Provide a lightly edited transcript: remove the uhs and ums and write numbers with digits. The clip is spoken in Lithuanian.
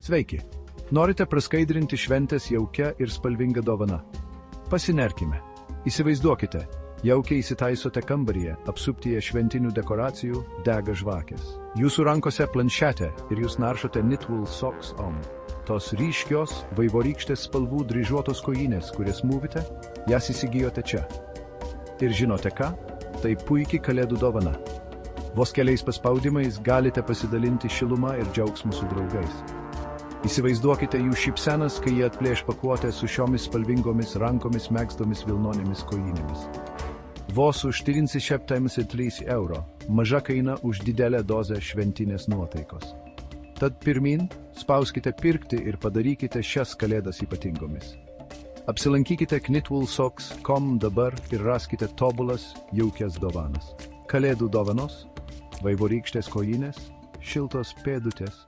Sveiki! Norite praskaidrinti šventės jaukia ir spalvinga dovana? Pasinerkime. Įsivaizduokite, jaukiai įsitaisote kambaryje, apsuptyje šventinių dekoracijų, dega žvakės. Jūsų rankose planšetė ir jūs naršote Knitwool Socks On. Tos ryškios, vaivorykštės spalvų dryžuotos kojinės, kurias mūvite, jas įsigijote čia. Ir žinote ką? Tai puikiai kalėdų dovana. Vos keliais paspaudimais galite pasidalinti šilumą ir džiaugsmu su draugais. Įsivaizduokite jų šypsenas, kai jie atplėš pakuotę su šiomis spalvingomis rankomis megztomis vilnonėmis kojinėmis. Vos už 373 €, maža kaina už didelę dozę šventinės nuotaikos. Tad pirmin, spauskite pirkti ir padarykite šias kalėdas ypatingomis. Apsilankykite knitwoolsocks.com dabar ir raskite tobulas, jaukias dovanas. Kalėdų dovanos, vaivorykštės kojinės, šiltos pėdutės.